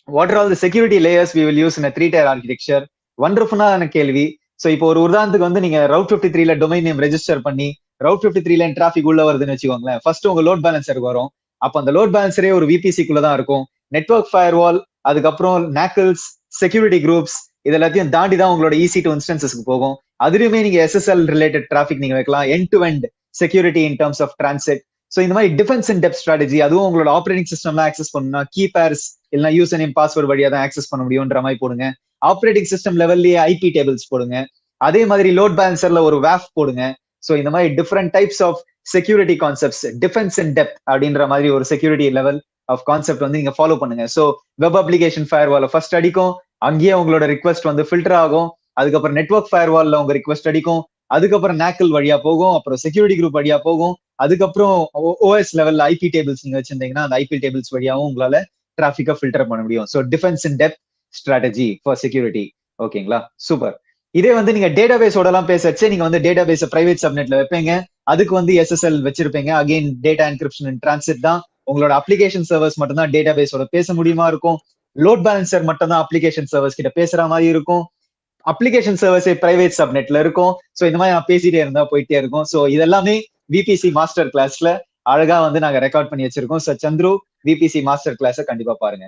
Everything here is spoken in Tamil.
What are all the security layers we will use in a 3-tier architecture? வண்டர்ஃபுல்லான கேள்வி. ஸோ இப்போ ஒரு உதாரணத்துக்கு வந்து நீங்க ரவுட் 53ல டொமைன் நேம் ரெஜிஸ்டர் பண்ணி ரவுட் 53ல டிராஃபிக் உள்ள வருதுன்னு வச்சுக்கோங்களேன். ஃபர்ஸ்ட் உங்க லோட் பேலன்சருக்கு வரும். அப்ப அந்த லோட் பேலன்சரே ஒரு விபிசிக்குள்ள தான் இருக்கும். நெட்வொர்க் ஃபயர்வால், அதுக்கப்புறம் நாக்கிள்ஸ், செக்யூரிட்டி குரூப்ஸ், இது எல்லாத்தையும் தாண்டி தான் உங்களோட EC2 இன்ஸ்டன்சஸ்க்கு போகும். அதுலயுமே நீங்க SSL ரிலேட்டட் டிராஃபிக் நீங்க வைக்கலாம். End to end security in terms of transit. So இந்த மாதிரி டிஃபென்ஸ் இன் டெப்த் ஸ்ட்ராட்டஜி, அதுவும் உங்களோட ஆப்ரேட்டிங் சிஸ்டம்லாம் ஆக்சஸ் பண்ணணும்னா கீ பேர்ஸ் இல்லைன்னா யூசர் நேம் பாஸ்வேர்ட் வழியா தான் ஆக்சஸ் பண்ண முடியும்ன்ற மாதிரி போடுங்க. ஆப்ரேட்டிங் சிஸ்டம் லெவல்லயே ஐபி டேபிள்ஸ் போடுங்க. அதே மாதிரி லோட் பேலன்சர்ல ஒரு வேஃப் போடுங்க. ஸோ இந்த மாதிரி different types of security concepts, defence in depth அப்படின்ற மாதிரி ஒரு செக்யூரிட்டி லெவல் ஆஃப் கான்செப்ட் வந்து நீங்க ஃபாலோ பண்ணுங்க. ஸோ வெப் அப்ளிகேஷன் ஃபயர்வால ஃபர்ஸ்ட் அடிக்கும், அங்கேயே உங்களோட ரிக்வெஸ்ட் வந்து ஃபில்டர் ஆகும். அதுக்கப்புறம் நெட்வொர்க் ஃபயர்வால்ல உங்க ரிக்வெஸ்ட் அடிக்கும், அதுக்கப்புறம் நாக்கிள் வழியா போகும், அப்புறம் செக்யூரிட்டி குரூப் வழியா போகும், அதுக்கப்புறம் ஓஎஸ் லெவல்ல ஐபி டேபிள்ஸ் நீங்க வச்சிருந்தீங்கன்னா அந்த ஐபி டேபிள்ஸ் வழியாவும் உங்களால டிராஃபிக்கை ஃபில்டர் பண்ண முடியும். So defence in depth strategy for security. ஓகேங்களா, சூப்பர். இதே வந்து நீங்க டேட்டாபேஸோட எல்லாம் பேசச்சு, நீங்க வந்து டேட்டாபேஸ் பிரைவேட் சப்நெட்ல வைப்பீங்க, அதுக்கு வந்து SSL வச்சிருப்பீங்க. Again data encryption and transit தான். உங்களோட அப்ளிகேஷன் சர்வர்ஸ் மட்டும் தான் டேட்டாபேஸோட பேச முடியுமா இருக்கும். லோட் பேலன்சர் மட்டும் தான் அப்ளிகேஷன் சர்வர்ஸ் கிட்ட பேசுற மாதிரி இருக்கும். அப்ளிகேஷன் சர்வீஸே பிரைவேட் சப்நெட்ல இருக்கும். ஸோ இந்த மாதிரி நான் பேசிட்டே இருந்தா போயிட்டே இருக்கும். ஸோ இதெல்லாமே விபிசி மாஸ்டர் கிளாஸ்ல அழகா வந்து நாங்க ரெக்கார்ட் பண்ணி வச்சிருக்கோம். ஸோ சந்துரு, விபிசி மாஸ்டர் கிளாஸை கண்டிப்பா பாருங்க.